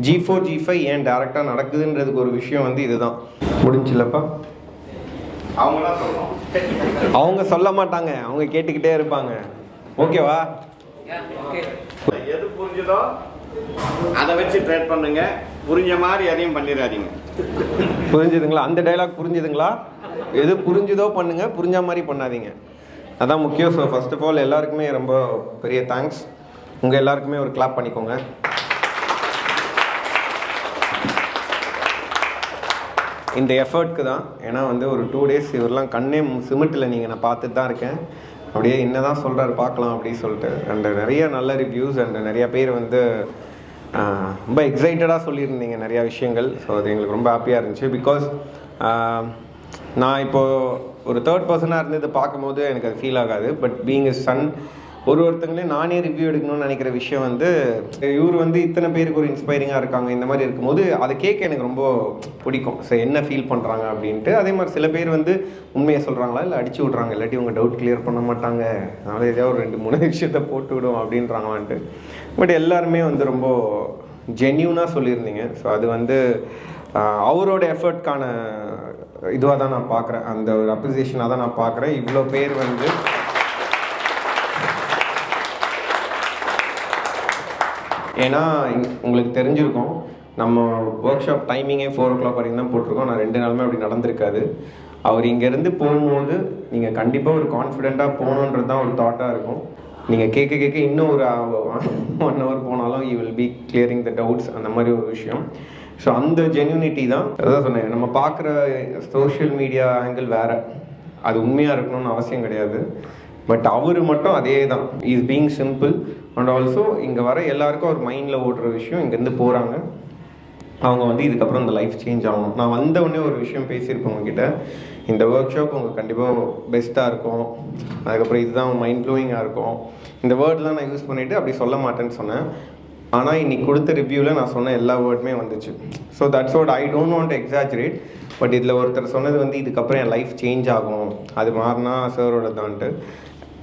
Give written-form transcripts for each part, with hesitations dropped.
G4 G5 ஏன் டேரெக்டாக நடக்குதுன்றதுக்கு ஒரு விஷயம் வந்து இதுதான். முடிஞ்சில்லப்பா? அவங்க சொல்ல மாட்டாங்க, அவங்க கேட்டுக்கிட்டே இருப்பாங்க. ஓகேவா? எது புரிஞ்சுதோ அதை வச்சு ட்ரேட் பண்ணுங்க, புரிஞ்ச மாதிரி எதையும் பண்ணிடாதீங்க. புரிஞ்சுதுங்களா? அந்த டைலாக் புரிஞ்சுதுங்களா? எது புரிஞ்சுதோ பண்ணுங்க, புரிஞ்ச மாதிரி பண்ணாதீங்க, அதான் முக்கியம். ஸோ ஃபர்ஸ்ட் ஆஃப் ஆல் எல்லாருக்குமே ரொம்ப பெரிய தேங்க்ஸ். உங்கள் எல்லாருக்குமே ஒரு கிளாப் பண்ணிக்கோங்க. இந்த எஃபர்ட்க்கு தான். ஏன்னா வந்து ஒரு 2 days இவரெலாம் கண்ணே சிமிட்டில் நீங்கள் நான் பார்த்துட்டு தான் இருக்கேன். அப்படியே என்ன தான் சொல்கிறாரு பார்க்கலாம் அப்படின்னு சொல்லிட்டு. அண்ட் நிறைய நல்ல ரிவ்யூஸ் அண்ட் நிறையா பேர் வந்து ரொம்ப எக்ஸைட்டடாக சொல்லியிருந்தீங்க நிறையா விஷயங்கள். ஸோ அது எங்களுக்கு ரொம்ப ஹாப்பியாக இருந்துச்சு. பிகாஸ் நான் இப்போது ஒரு தேர்ட் பர்சனாக இருந்து இதை பார்க்கும்போது எனக்கு அது ஃபீல் ஆகாது. பட் பீயிங் எ சன், ஒருத்தங்களே நானே ரிவ்யூ எடுக்கணும்னு நினைக்கிற விஷயம் வந்து இவர் வந்து இத்தனை பேருக்கு ஒரு இன்ஸ்பைரிங்காக இருக்காங்க இந்த மாதிரி இருக்கும்போது அதை கேட்க எனக்கு ரொம்ப பிடிக்கும். ஸோ என்ன ஃபீல் பண்ணுறாங்க அப்படின்ட்டு. அதே மாதிரி சில பேர் வந்து உண்மையை சொல்கிறாங்களா இல்லை அடிச்சு விட்றாங்க, இல்லாட்டி உங்கள் டவுட் கிளியர் பண்ண மாட்டாங்க, அதனால் ஏதாவது ஒரு 2-3 விஷயத்த போட்டு விடும் அப்படின்றாங்களான்ட்டு. பட் எல்லாருமே வந்து ரொம்ப ஜென்யூனாக சொல்லியிருந்தீங்க. ஸோ அது வந்து அவரோட எஃபர்ட்கான இதுவாக தான் நான் பார்க்குறேன், அந்த ஒரு அப்ரிசியேஷனாக தான் நான் பார்க்குறேன். இவ்வளோ பேர் வந்து ஏன்னா உங்களுக்கு தெரிஞ்சிருக்கும் நம்ம ஒர்க் ஷாப் டைமிங்கே 4 o'clock வரைக்கும் தான் போட்டிருக்கோம். நான் 2 நாளுமே அப்படி நடந்திருக்காது. அவர் இங்கேருந்து போகும்போது நீங்கள் கண்டிப்பாக ஒரு கான்ஃபிடெண்ட்டாக போகணுன்றது தான் ஒரு தாட்டாக இருக்கும். நீங்கள் கேட்க இன்னும் ஒரு 1 hour போனாலும் you will be clearing the doubts, அந்த மாதிரி ஒரு விஷயம். ஸோ அந்த ஜென்யூனிட்டி தான் அதான் சொன்னேன். நம்ம பார்க்குற சோஷியல் மீடியா ஆங்கிள் வேறு, அது உண்மையாக இருக்கணும்னு அவசியம் கிடையாது. பட் அவர் மட்டும் அதே தான், is being simple. And also இங்கே வர எல்லாருக்கும் ஒரு மைண்டில் ஓடுற விஷயம், இங்கேருந்து போகிறாங்க அவங்க வந்து இதுக்கப்புறம் இந்த லைஃப் சேஞ்ச் ஆகணும். நான் வந்த உடனே ஒரு விஷயம் பேசியிருப்பேன் உங்ககிட்ட, இந்த ஒர்க் ஷாப் உங்களுக்கு கண்டிப்பாக பெஸ்ட்டாக இருக்கும், அதுக்கப்புறம் இதுதான் மைண்ட் ப்ளோயிங்காக இருக்கும். இந்த வேர்ட்லாம் நான் யூஸ் பண்ணிவிட்டு அப்படி சொல்ல மாட்டேன்னு சொன்னேன். ஆனால் இன்றைக்கி கொடுத்த ரிவ்யூவில் நான் சொன்ன எல்லா வேர்டுமே வந்துச்சு. So that's what I don't want to exaggerate. But இதில் ஒருத்தர் சொன்னது வந்து இதுக்கப்புறம் என் லைஃப் சேஞ்ச் ஆகும், அது மாறினா சாரோட தான்ட்டு.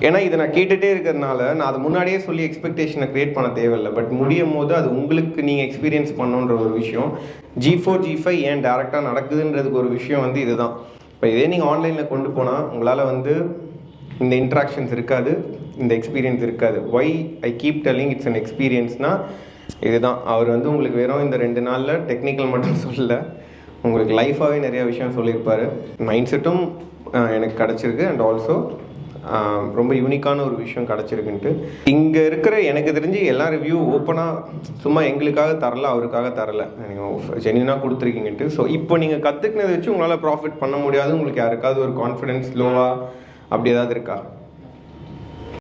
ஏன்னா இதை நான் கேட்டுகிட்டே இருக்கிறதுனால நான் அதை முன்னாடியே சொல்லி எக்ஸ்பெக்டேஷனை க்ரியேட் பண்ண தேவையில்லை. பட் முடியும் போது அது உங்களுக்கு நீங்கள் எக்ஸ்பீரியன்ஸ் பண்ணணுன்ற ஒரு விஷயம். G4 G5 ஏன் டேரெக்டாக நடக்குதுன்றதுக்கு ஒரு விஷயம் வந்து இதுதான். இப்போ இதே நீங்கள் ஆன்லைனில் கொண்டு போனால் உங்களால் வந்து இந்த இன்ட்ராக்ஷன்ஸ் இருக்காது, இந்த எக்ஸ்பீரியன்ஸ் இருக்காது. Why I keep telling it's an எக்ஸ்பீரியன்ஸ்னால் இதுதான். அவர் வந்து உங்களுக்கு வெறும் இந்த 2 நாளில் டெக்னிக்கல் மட்டும் சொல்லலை, உங்களுக்கு லைஃபாகவே நிறையா விஷயம் சொல்லியிருப்பார். மைண்ட் செட்டும் எனக்கு கிடச்சிருக்கு. அண்ட் ஆல்சோ ரொம்ப யூனிக்கான ஒரு விஷயம் கிடச்சிருக்குன்ட்டு. இங்கே இருக்கிற எனக்கு தெரிஞ்சு எல்லா ரிவ்யூ ஓப்பனாக சும்மா எங்களுக்காக தரல, அவருக்காக தரல, நீங்கள் ஜென்யூனாக கொடுத்துருக்கீங்கன்ட்டு. ஸோ இப்போ நீங்கள் கற்றுக்கினதை வச்சு உங்களால் ப்ராஃபிட் பண்ண முடியாது, உங்களுக்கு யாருக்காவது ஒரு கான்ஃபிடென்ஸ் லோவாக அப்படி ஏதாவது இருக்கா?